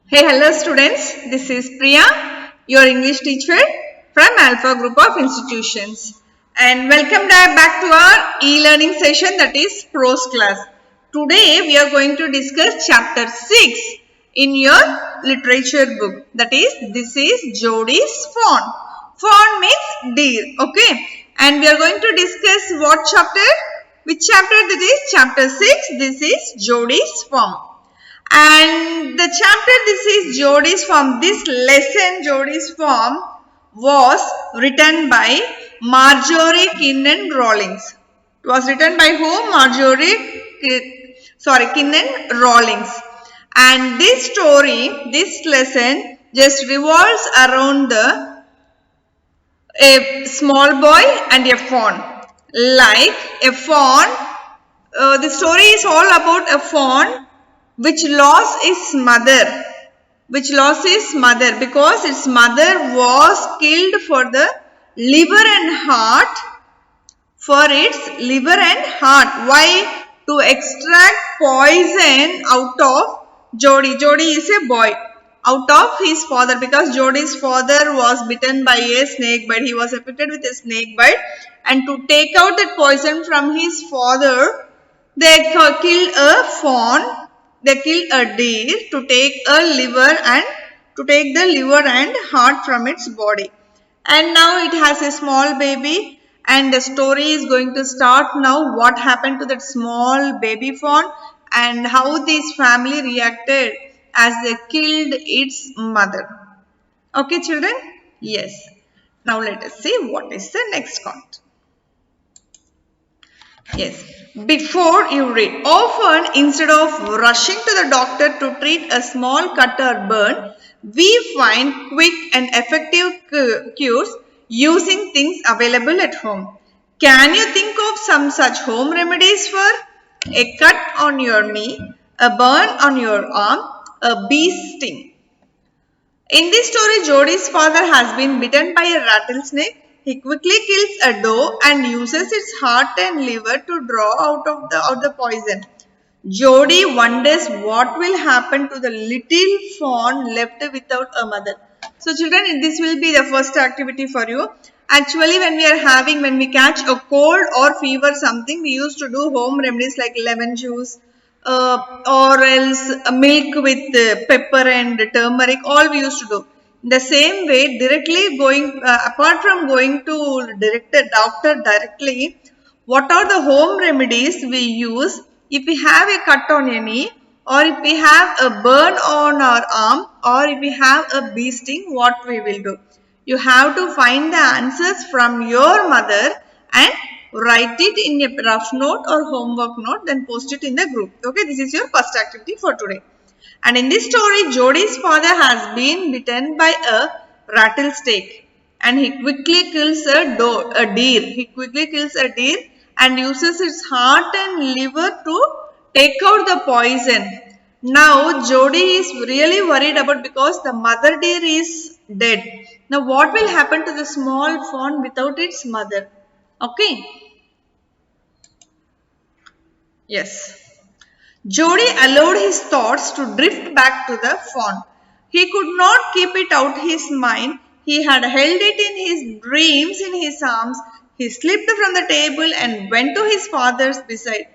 Hey, hello students. This is Priya, your English teacher from Alpha Group of Institutions. And welcome back to our e-learning session, that is prose class. Today we are going to discuss chapter 6 in your literature book. That is, this is Jody's Fawn. Fawn means deer. Okay. And we are going to discuss what chapter? Which chapter this is? Chapter 6. This is Jody's Fawn. And the chapter this is Jody's Farm. This lesson Jody's Farm was written by Marjorie Kinnan Rawlings. It was written by whom? Kinnan Rawlings. And this story, this lesson just revolves around a small boy and a fawn. Like a fawn, the story is all about a fawn which lost its mother because its mother was killed for the liver and heart, why? To extract poison out of Jody is a boy, out of his father, because Jody's father was bitten by a snake bite. He was affected with a snake bite, and to take out that poison from his father, they killed a fawn. They killed a deer to take the liver and heart from its body. And now it has a small baby, and the story is going to start now. What happened to that small baby fawn and how this family reacted as they killed its mother. Okay, children? Yes. Now let us see what is the next content. Yes. Before you read, often instead of rushing to the doctor to treat a small cut or burn, we find quick and effective cures using things available at home. Can you think of some such home remedies for a cut on your knee, a burn on your arm, a bee sting? In this story, Jody's father has been bitten by a rattlesnake. He quickly kills a doe and uses its heart and liver to draw out the poison. Jody wonders what will happen to the little fawn left without a mother. So children, this will be the first activity for you. Actually, when we catch a cold or fever something, we used to do home remedies like lemon juice, or else milk with pepper and turmeric, all we used to do. The same way, apart from going to doctor directly, what are the home remedies we use if we have a cut on a knee, or if we have a burn on our arm, or if we have a bee sting, what we will do? You have to find the answers from your mother and write it in a rough note or homework note, then post it in the group. Okay, this is your first activity for today. And in this story, Jody's father has been bitten by a rattlesnake, and he quickly kills a deer. He quickly kills a deer and uses its heart and liver to take out the poison. Now Jody is really worried about, because the mother deer is dead. Now what will happen to the small fawn without its mother? Okay. Yes. Jody allowed his thoughts to drift back to the fawn. He could not keep it out his mind. He had held it in his dreams in his arms. He slipped from the table and went to his father's beside.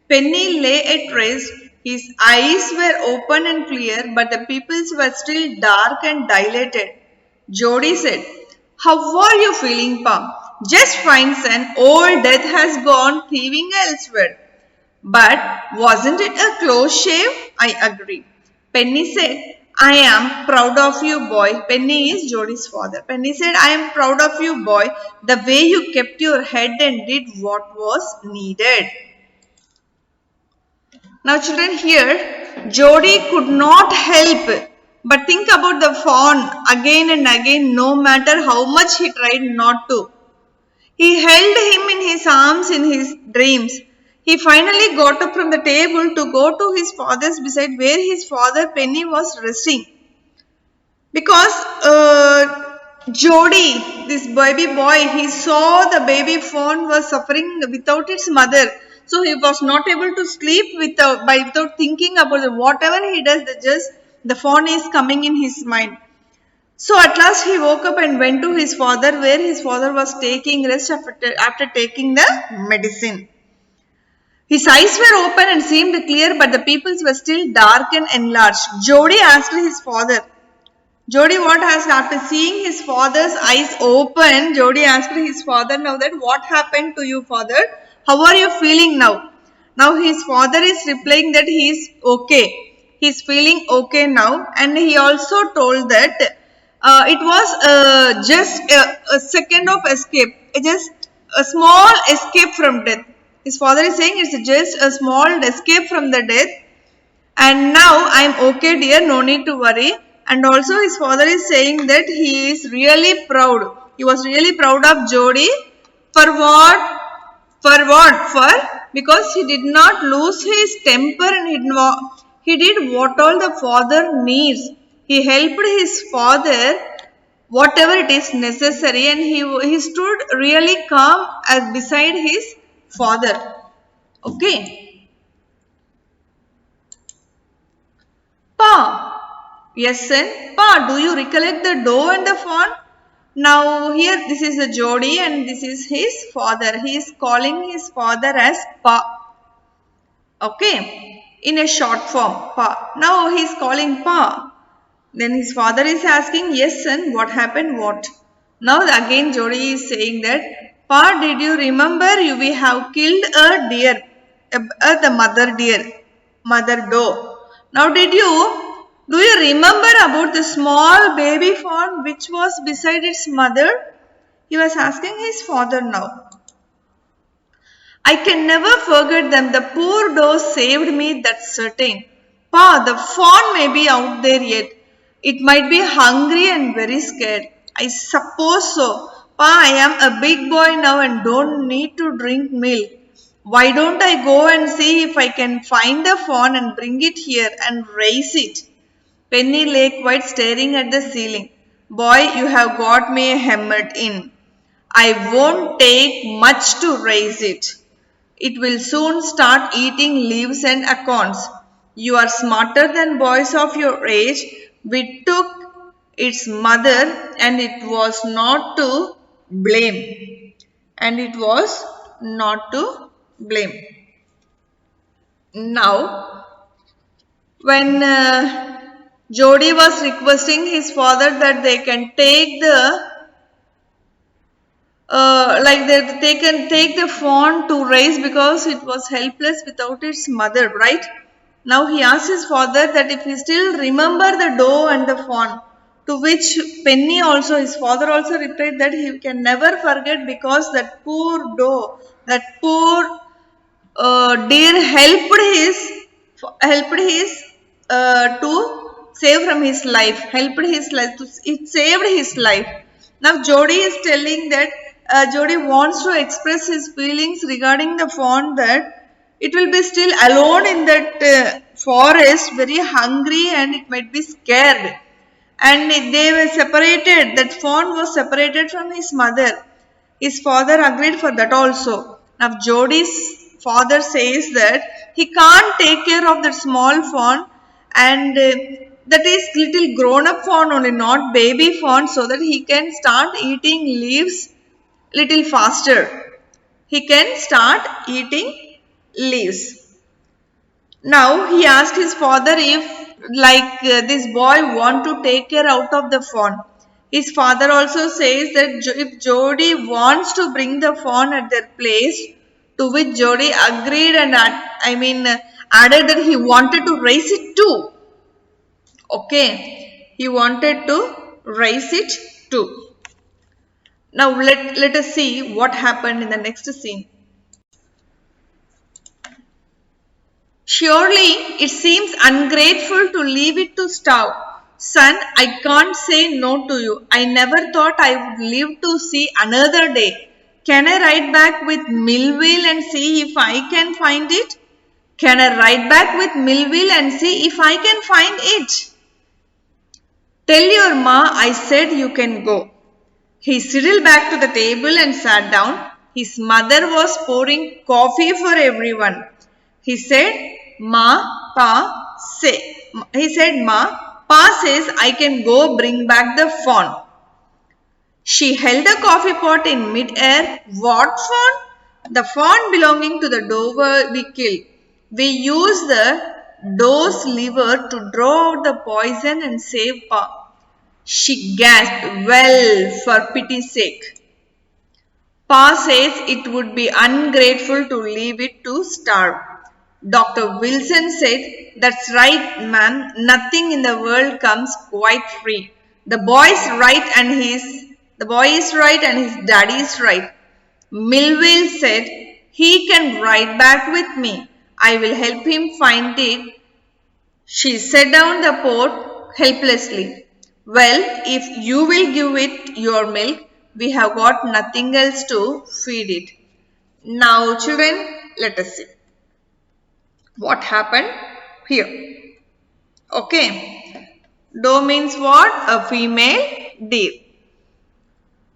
Penny lay at rest. His eyes were open and clear, but the pupils were still dark and dilated. Jody said, "How are you feeling, Pa?" "Just fine, son. Old death has gone thieving elsewhere." "But wasn't it a close shave?" "I agree." Penny said, "I am proud of you, boy." Penny is Jody's father. Penny said, "I am proud of you, boy, the way you kept your head and did what was needed." Now children, here Jody could not help but think about the fawn again and again, no matter how much he tried not to. He held him in his arms in his dreams. He finally got up from the table to go to his father's beside, where his father Penny was resting. Because Jody, this baby boy, he saw the baby fawn was suffering without its mother. So he was not able to sleep without thinking about it. Whatever he does, The fawn is coming in his mind. So at last he woke up and went to his father, where his father was taking rest after taking the medicine. His eyes were open and seemed clear, but the pupils were still dark and enlarged. Jodi asked his father. Jodi what asked after seeing his father's eyes open, Jodi asked his father now that what happened to you, father? How are you feeling now? Now his father is replying that he is okay. He is feeling okay now, and he also told that it was just a second of escape, just a small escape from death. His father is saying it's just a small escape from the death, and now I am okay, dear, no need to worry. And also his father is saying that he is really proud. He was really proud of Jodi. For what? For what? For because he did not lose his temper, and he did what all the father needs. He helped his father whatever it is necessary, and he stood really calm as beside his father. Okay. Pa. Yes, son. Pa, do you recollect the doe and the fawn? Now here this is the Jodi and this is his father. He is calling his father as Pa. Okay. In a short form, Pa. Now he is calling Pa. Then his father is asking, yes son, what happened, what? Now again Jodi is saying that, Pa, did you remember we have killed a deer, the mother deer, mother doe. Now do you remember about the small baby fawn which was beside its mother? He was asking his father now. I can never forget them. The poor doe saved me, that's certain. Pa, the fawn may be out there yet. It might be hungry and very scared. I suppose so. Pa, I am a big boy now and don't need to drink milk. Why don't I go and see if I can find the fawn and bring it here and raise it? Penny lay quite staring at the ceiling. Boy, you have got me hammered in. I won't take much to raise it. It will soon start eating leaves and acorns. You are smarter than boys of your age. We took its mother and it was not to blame. And it was not to blame. Now, when Jodi was requesting his father that they can take the they can take the fawn to raise because it was helpless without its mother, right? Now he asked his father that if he still remember the doe and the fawn, to which Penny also, his father also replied that he can never forget because that poor doe, that poor deer helped his to save from his life, helped his life, it saved his life. Now Jodi is telling that Jodi wants to express his feelings regarding the fawn, that it will be still alone in that forest, very hungry, and it might be scared. And they were separated, that fawn was separated from his mother. His father agreed for that also. Now Jodi's father says that he can't take care of that small fawn, and that is little grown up fawn only, not baby fawn, so that he can start eating leaves little faster. He can start eating leaves. Now he asked his father if this boy want to take care out of the fawn. His father also says that if Jodi wants to bring the fawn at their place, to which Jodi agreed and added that he wanted to raise it too. Okay, he wanted to raise it too. Now let us see what happened in the next scene. Surely it seems ungrateful to leave it to starve. Son, I can't say no to you. I never thought I would live to see another day. Can I ride back with Millville and see if I can find it? Can I ride back with Millville and see if I can find it? Tell your ma I said you can go. He sidled back to the table and sat down. His mother was pouring coffee for everyone. He said, Ma, Pa, say. He said, Ma, Pa says, I can go bring back the fawn. She held a coffee pot in mid-air. What fawn? The fawn belonging to the doe we killed. We used the doe's liver to draw out the poison and save Pa. She gasped, well, for pity's sake. Pa says it would be ungrateful to leave it to starve. Dr. Wilson said, that's right, ma'am. Nothing in the world comes quite free. The boy is right and his daddy is right. Millville said, he can ride back with me. I will help him find it. She set down the pot helplessly. Well, if you will give it your milk, we have got nothing else to feed it. Now, children, let us see what happened here. Okay. Doe means what? A female deer.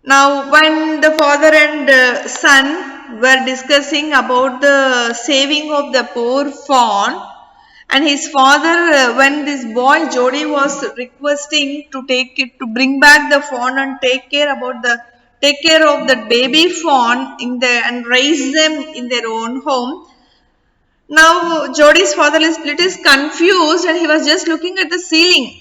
Now, when the father and son were discussing about the saving of the poor fawn, and his father, when this boy Jody was requesting to bring back the fawn and take care of the baby fawn and raise them in their own home. Now Jody's father is little confused and he was just looking at the ceiling.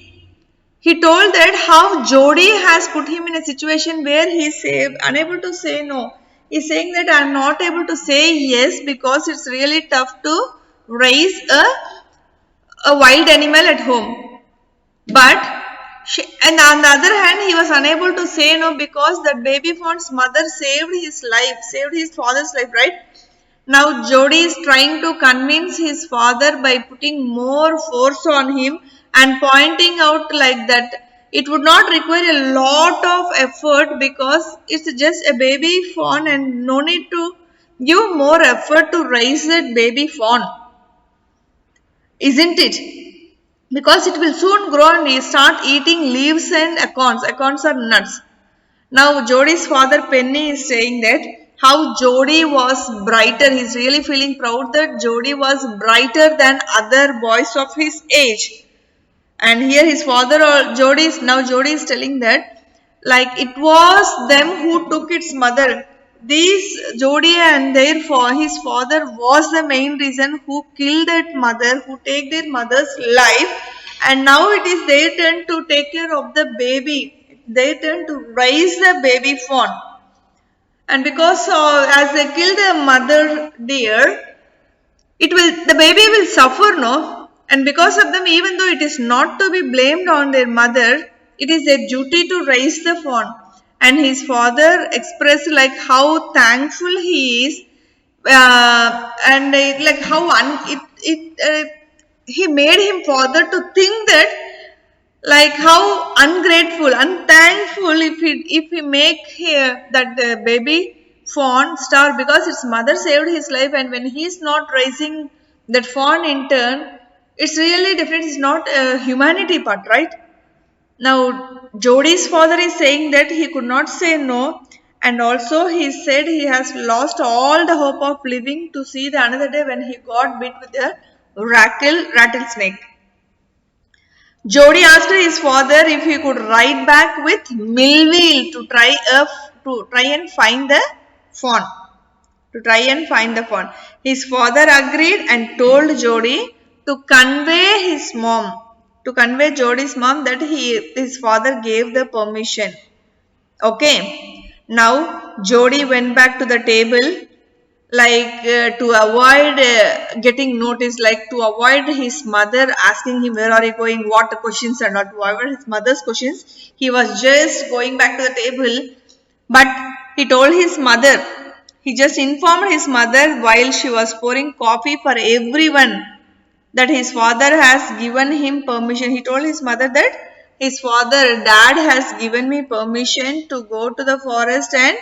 He told that how Jody has put him in a situation where he is unable to say no. He is saying that I am not able to say yes because it's really tough to raise a wild animal at home. But and on the other hand, he was unable to say no because that baby fawn's mother saved his father's life, right? Now Jody is trying to convince his father by putting more force on him and pointing out like that it would not require a lot of effort because it's just a baby fawn and no need to give more effort to raise that baby fawn. Isn't it? Because it will soon grow and start eating leaves and acorns. Acorns are nuts. Now Jody's father Penny is saying that how Jody was brighter. He's really feeling proud that Jody was brighter than other boys of his age. And here his father Jody is telling that like it was them who took its mother. These Jody and therefore his father was the main reason who killed that mother, who take their mother's life, and now it is their turn to take care of the baby. Their turn to raise the baby fawn. And because as they kill the mother deer, the baby will suffer, no? And because of them, even though it is not to be blamed on their mother, it is their duty to raise the fawn. And his father expressed like how thankful he is, and like how he made him father to think that like how ungrateful, unthankful if he make that baby fawn starve because its mother saved his life, and when he is not raising that fawn in turn, it's really different. It's not a humanity part, right? Now Jody's father is saying that he could not say no, and also he said he has lost all the hope of living to see the another day when he got bit with a rattlesnake. Jody asked his father if he could ride back with Millville to try and find the fawn. To try and find the fawn. His father agreed and told Jody to convey Jody's mom that his father gave the permission. Okay. Now Jody went back to the table to avoid getting noticed, like to avoid his mother asking him where are you going, what questions and not to avoid his mother's questions. He was just going back to the table, but he told his mother, he just informed his mother while she was pouring coffee for everyone that his father has given him permission. He told his mother that his dad has given me permission to go to the forest and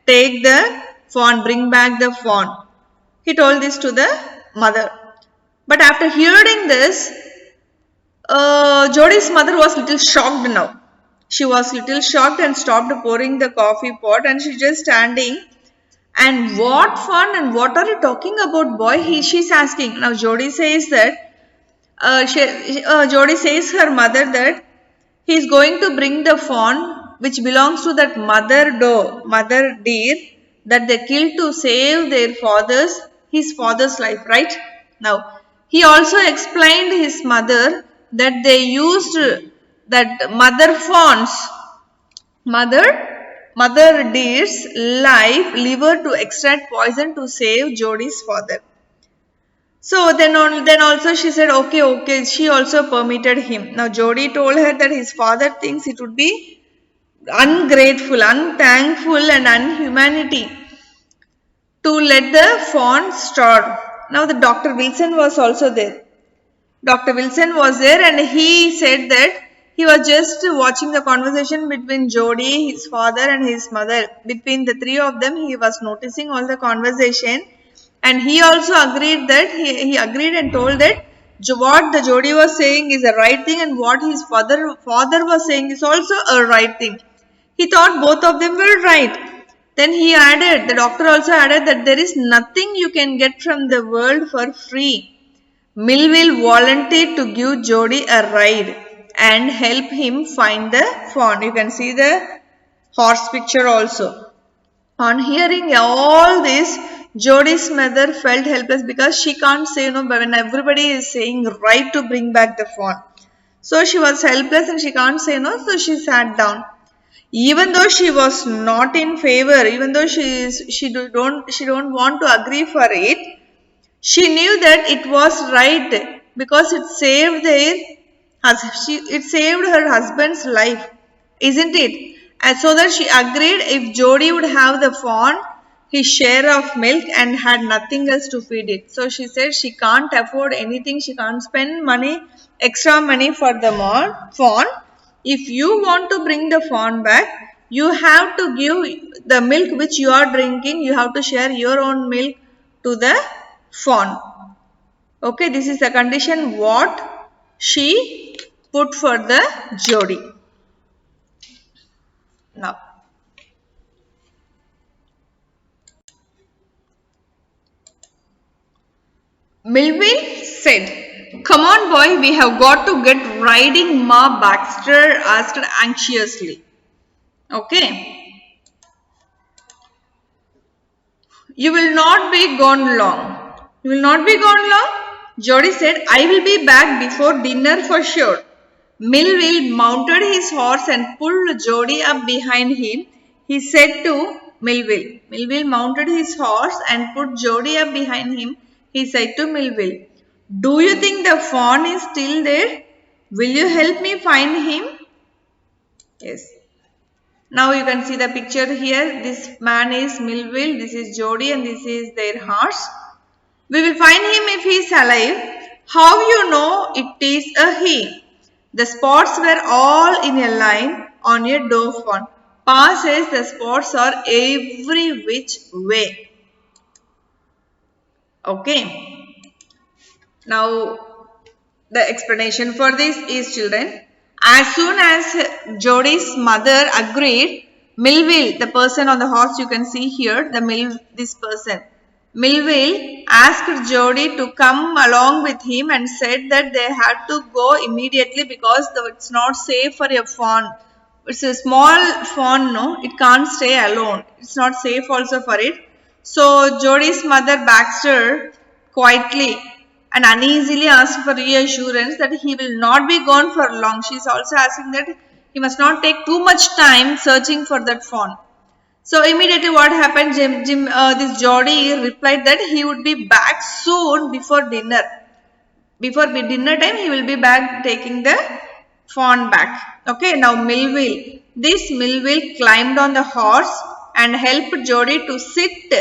take the fawn, bring back the fawn. He told this to the mother. But after hearing this, Jody's mother was little shocked now. She was little shocked and stopped pouring the coffee pot, and she's just standing. And what fun and what are you talking about, boy? She's asking. Now Jody says that Jodie says her mother that he is going to bring the fawn which belongs to that mother deer that they killed to save his father's life, right? Now, he also explained his mother that they used that mother fawns, mother deer's liver to extract poison to save Jodie's father. So then also she said, okay. She also permitted him. Now Jodie told her that his father thinks it would be ungrateful, unthankful, and unhumanity to let the fawn starve. Now the Dr. Wilson was also there. Dr. Wilson was there and he said that he was just watching the conversation between Jodie, his father, and his mother. Between the three of them, he was noticing all the conversation, and he also agreed that he agreed and told that what the Jodie was saying is a right thing, and what his father was saying is also a right thing. He thought both of them were right. Then the doctor also added that there is nothing you can get from the world for free. Melville volunteered to give Jodie a ride and help him find the fawn. You can see the horse picture also. On hearing all this, Jodie's mother felt helpless because she can't say no when everybody is saying right to bring back the fawn. So she was helpless and she can't say no, so she sat down. Even though she was not in favor, even though she don't want to agree for it, she knew that it was right because it saved her husband's life, isn't it? And so that she agreed if Jodie would have the fawn, his share of milk, and had nothing else to feed it. So she said she can't afford anything, she can't spend extra money for the fawn. If you want to bring the fawn back, you have to give the milk which you are drinking, you have to share your own milk to the fawn. Okay, this is the condition what she put for the Jodie. Now, Melville said, "Come on, boy, we have got to get riding," Ma Baxter asked anxiously. Okay. "You will not be gone long." "You will not be gone long?" Jodie said, "I will be back before dinner for sure." Melville mounted his horse and pulled Jodie up behind him. He said to Melville. Melville mounted his horse and put Jodie up behind him. He said to Melville, "Do you think the fawn is still there? Will you help me find him?" Yes. Now you can see the picture here. This man is Melville, this is Jodie, and this is their horse. "We will find him if he is alive." "How you know it is a he?" "The spots were all in a line on a doe fawn." Pa says the spots are every which way. Okay. Now the explanation for this is, children, as soon as Jodie's mother agreed, Melville, the person on the horse you can see here, this person, Melville asked Jodie to come along with him and said that they had to go immediately because it's not safe for a fawn. It's a small fawn, no? It can't stay alone. It's not safe also for it. So Jodie's mother Baxter quietly and uneasily asked for reassurance that he will not be gone for long. She is also asking that he must not take too much time searching for that fawn. So immediately what happened, this Jodie replied that he would be back soon before dinner. Before dinner time, he will be back taking the fawn back. Okay, now Melville climbed on the horse and helped Jodie to sit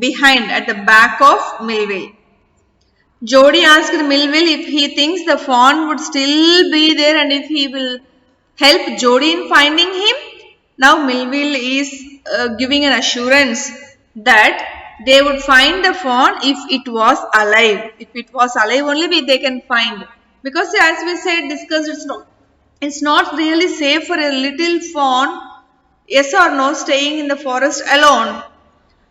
behind at the back of Melville. Jodie asked Melville if he thinks the fawn would still be there and if he will help Jodie in finding him. Now Melville is giving an assurance that they would find the fawn if it was alive. If it was alive only they can find. Because as we said, discussed, it's not really safe for a little fawn, yes or no, staying in the forest alone.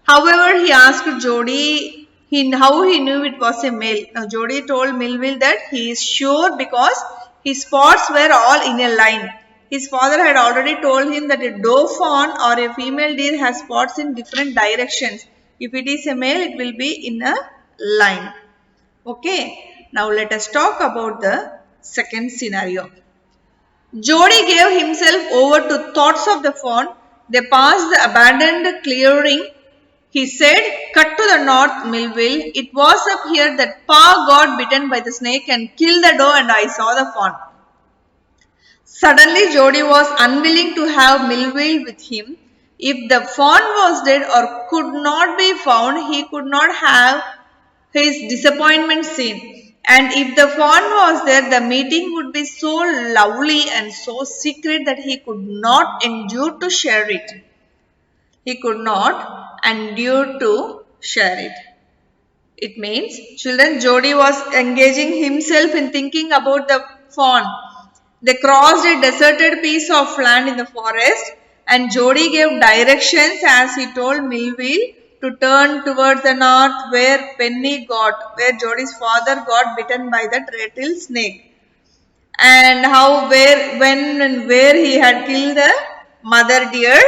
However, he asked Jodie how he knew it was a male. Now Jody told Melville that he is sure because his spots were all in a line. His father had already told him that a doe fawn or a female deer has spots in different directions. If it is a male, it will be in a line. Okay. Now let us talk about the second scenario. Jody gave himself over to thoughts of the fawn. They passed the abandoned clearing. He said, "Cut to the north, Melville. It was up here that Pa got bitten by the snake and killed the doe, and I saw the fawn." Suddenly, Jody was unwilling to have Melville with him. If the fawn was dead or could not be found, he could not have his disappointment seen. And if the fawn was there, the meeting would be so lovely and so secret that he could not endure to share it. He could not endure to share it. It means, children, Jody was engaging himself in thinking about the fawn. They crossed a deserted piece of land in the forest, and Jody gave directions as he told Melville to turn towards the north where Jody's father got bitten by that rattlesnake, and when and where he had killed the mother deer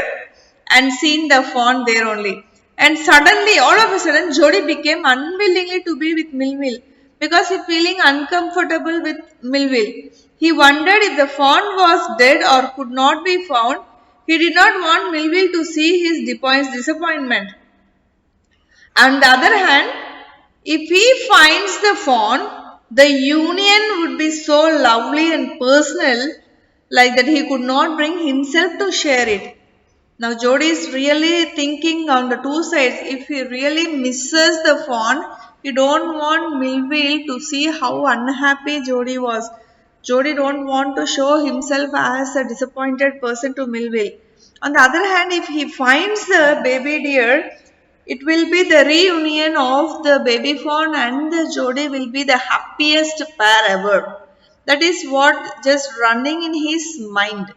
and seen the fawn there only. And suddenly, all of a sudden, Jody became unwillingly to be with Melville because he feeling uncomfortable with Melville. He wondered if the fawn was dead or could not be found. He did not want Melville to see his disappointment. On the other hand, if he finds the fawn, the union would be so lovely and personal, like that he could not bring himself to share it. Now Jody is really thinking on the two sides. If he really misses the fawn, he don't want Melville to see how unhappy Jody was. Jody don't want to show himself as a disappointed person to Melville. On the other hand, if he finds the baby deer, it will be the reunion of the baby fawn and the Jody will be the happiest pair ever. That is what just running in his mind.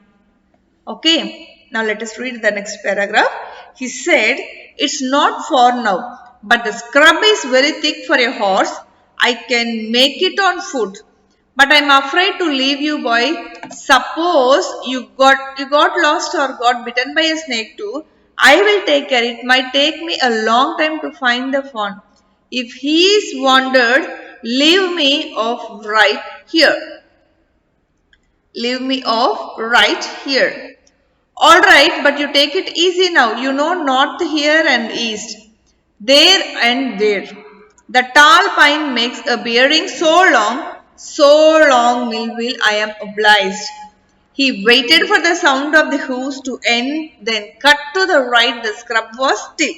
Okay, now let us read the next paragraph. He said, "It's not far now, but the scrub is very thick for a horse. I can make it on foot. But I'm afraid to leave you, boy. Suppose you got lost or got bitten by a snake too. I will take care. It might take me a long time to find the fawn. If he's wandered, leave me off right here. Leave me off right here." "Alright, but you take it easy now. You know north here and east. There and there. The tall pine makes a bearing so long, Melville, I am obliged." He waited for the sound of the hoofs to end, then cut to the right. The scrub was still.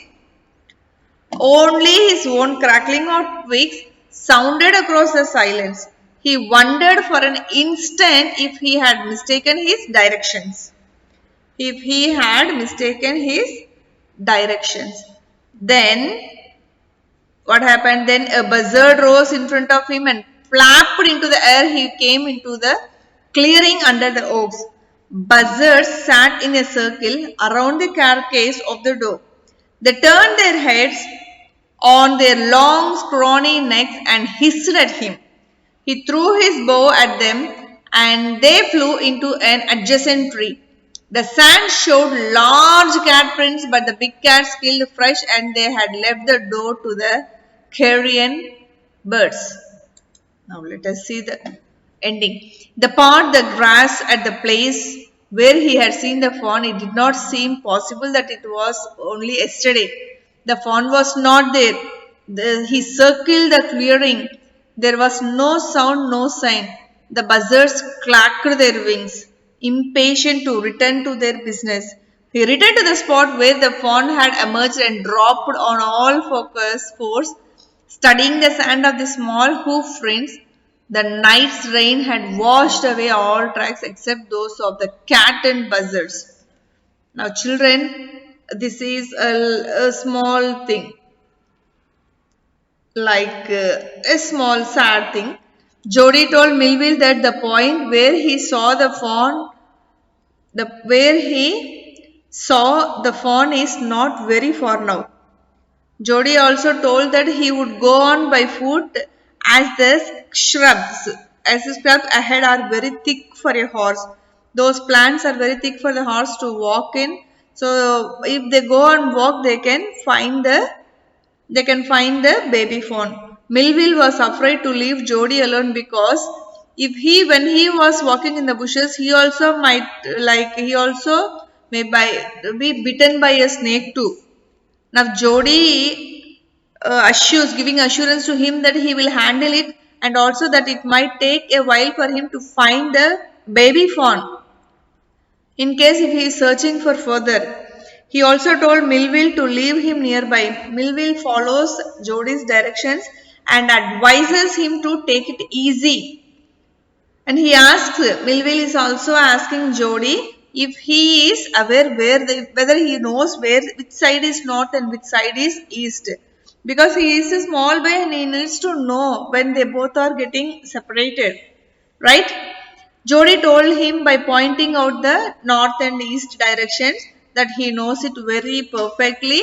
Only his own crackling of twigs sounded across the silence. He wondered for an instant if he had mistaken his directions. Then what happened? Then a buzzard rose in front of him and flapped into the air. He came into the clearing under the oaks. Buzzards sat in a circle around the carcass of the doe. They turned their heads on their long scrawny necks and hissed at him. He threw his bow at them and they flew into an adjacent tree. The sand showed large cat prints, but the big cats killed fresh and they had left the doe to the carrion birds. Now let us see the ending. The grass at the place where he had seen the fawn, it did not seem possible that it was only yesterday. The fawn was not there. He circled the clearing. There was no sound, no sign. The buzzards clacked their wings, impatient to return to their business. He returned to the spot where the fawn had emerged and dropped on all fours, studying the sand of the small hoof prints. The night's rain had washed away all tracks except those of the cat and buzzards. Now children, this is a small thing, like a small sad thing. Jody told Melville that the point where he saw the fawn, is not very far now. Jody also told that he would go on by foot as the shrubs ahead are very thick for a horse. Those plants are very thick for the horse to walk in. So if they go and walk, they can find the baby fawn. Millville was afraid to leave Jody alone because when he was walking in the bushes, he also be bitten by a snake too. Now Jody giving assurance to him that he will handle it and also that it might take a while for him to find the baby fawn in case if he is searching for further. He also told Millville to leave him nearby. Millville follows Jody's directions and advises him to take it easy. And Millville is also asking Jody if he is aware whether he knows which side is north and which side is east. Because he is a small boy and he needs to know when they both are getting separated. Right? Jody told him by pointing out the north and east directions that he knows it very perfectly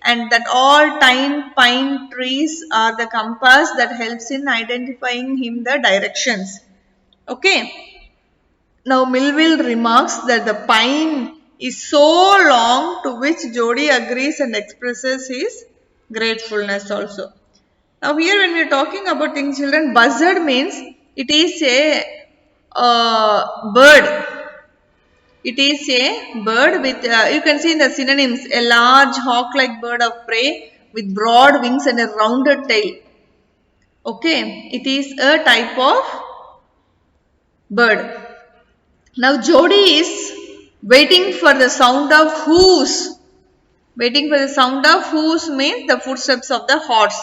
and that all pine trees are the compass that helps in identifying him the directions. Okay. Now Millville remarks that the pine is so long, to which Jody agrees and expresses his gratefulness also. Now here when we are talking about things children, buzzard means it is a bird. It is a bird with, you can see in the synonyms, a large hawk-like bird of prey with broad wings and a rounded tail. Okay, it is a type of bird. Now Jody is waiting for the sound of hooves. Waiting for the sound of hooves means the footsteps of the horse.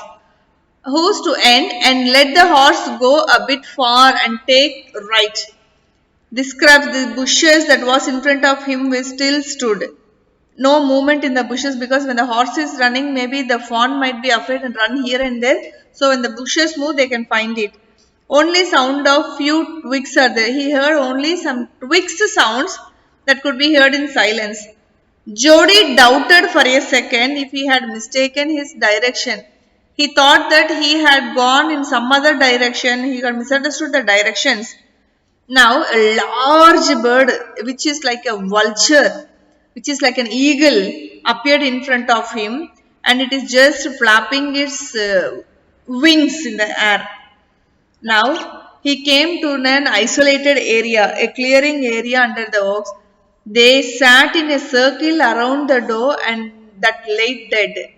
Hooves to end and let the horse go a bit far and take right. Describes the bushes that was in front of him which still stood. No movement in the bushes because when the horse is running, maybe the fawn might be afraid and run here and there. So when the bushes move, they can find it. Only sound of few twigs are there. He heard only some twigs sounds that could be heard in silence. Jody doubted for a second if he had mistaken his direction. He thought that he had gone in some other direction. He had misunderstood the directions. Now, a large bird, which is like a vulture, which is like an eagle, appeared in front of him and it is just flapping its wings in the air. Now, he came to an isolated area, a clearing area under the oaks. They sat in a circle around the doe and that lay dead.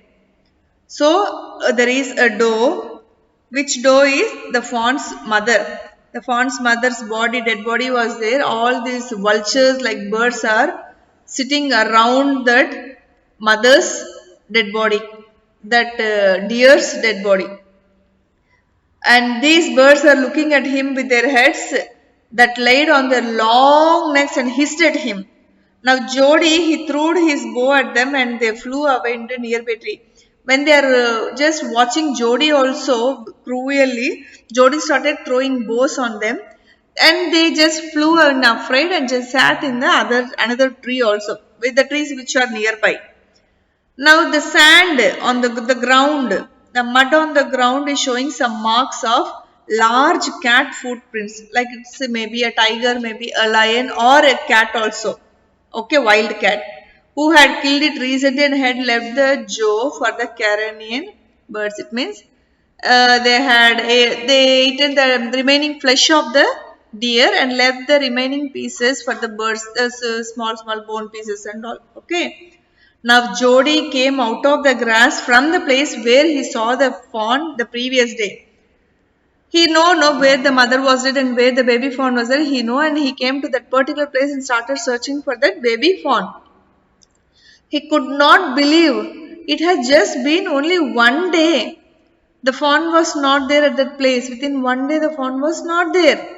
So, there is a doe, which doe is the fawn's mother. The fawn's mother's dead body was there. All these vultures like birds are sitting around that mother's dead body, that deer's dead body. And these birds are looking at him with their heads that laid on their long necks and hissed at him. Now Jody, he threw his bow at them and they flew away into nearby tree. When they are just watching Jody also cruelly, Jody started throwing bows on them and they just flew and afraid and just sat in the another tree also with the trees which are nearby. Now the sand on the ground, the mud on the ground is showing some marks of large cat footprints. Like it's maybe a tiger, maybe a lion or a cat also. Okay, wild cat. Who had killed it recently and had left the jaw for the carrion birds. It means they eaten the remaining flesh of the deer and left the remaining pieces for the birds, the small bone pieces and all. Okay. Now Jody came out of the grass from the place where he saw the fawn the previous day. He know where the mother was dead and where the baby fawn was there. He know and he came to that particular place and started searching for that baby fawn. He could not believe it had just been only one day. The fawn was not there at that place. Within one day the fawn was not there.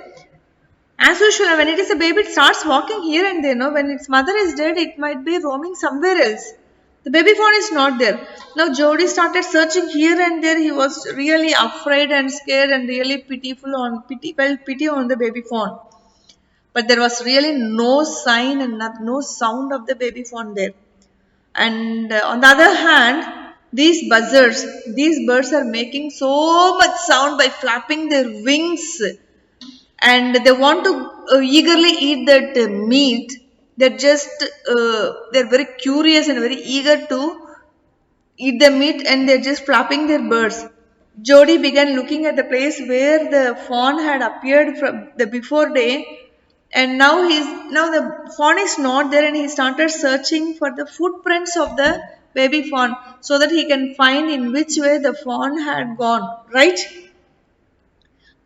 As usual, when it is a baby, it starts walking here and there. No? When its mother is dead, it might be roaming somewhere else. The baby fawn is not there. Now Jody started searching here and there. He was really afraid and scared and really felt pity on the baby fawn. But there was really no sign and no sound of the baby fawn there. And on the other hand, These buzzards, these birds are making so much sound by flapping their wings, and they want to eagerly eat that meat. They're very curious and very eager to eat the meat, and they're just flapping their birds. Jody began looking at the place where the fawn had appeared from the before day, and now the fawn is not there, and he started searching for the footprints of the baby fawn so that he can find in which way the fawn had gone, right?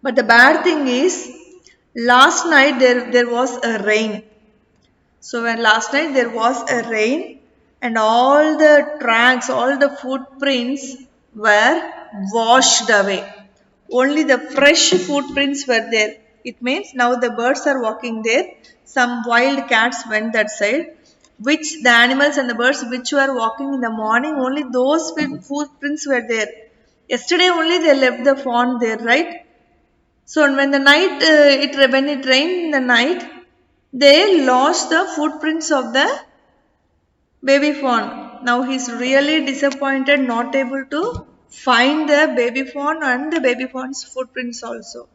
But the bad thing is, last night there was a rain. So when last night there was a rain, and all the tracks, all the footprints were washed away. Only the fresh footprints were there. It means now the birds are walking there. Some wild cats went that side. Which the animals and the birds which were walking in the morning, only those footprints were there. Yesterday only they left the fawn there, right? So when the night when it rained in the night, they lost the footprints of the baby fawn. Now he's really disappointed, not able to find the baby fawn and the baby fawn's footprints also.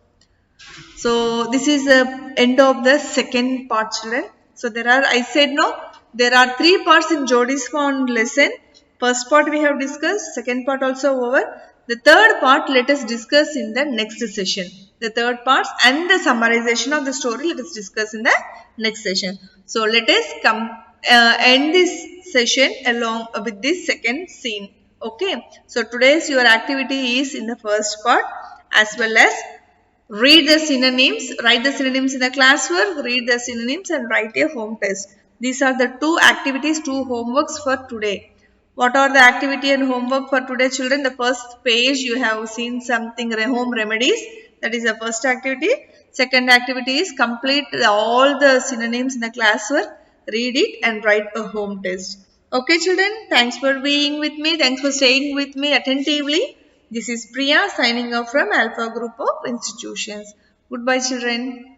So this is the end of the second part, children. So I said no, there are three parts in Jody's fawn lesson. First part we have discussed, second part also over. The third part let us discuss in the next session. The third part and the summarization of the story let us discuss in the next session. So let us end this session along with this second scene. Okay. So today's your activity is in the first part, as well as read the synonyms, write the synonyms in the classwork, read the synonyms and write a home test. These are the two activities, two homeworks for today. What are the activity and homework for today, children? The first page you have seen something, home remedies. That is the first activity. Second activity is complete all the synonyms in the classwork, read it and write a home test. Okay, children, thanks for being with me. Thanks for staying with me attentively. This is Priya signing off from Alpha Group of Institutions. Goodbye, children.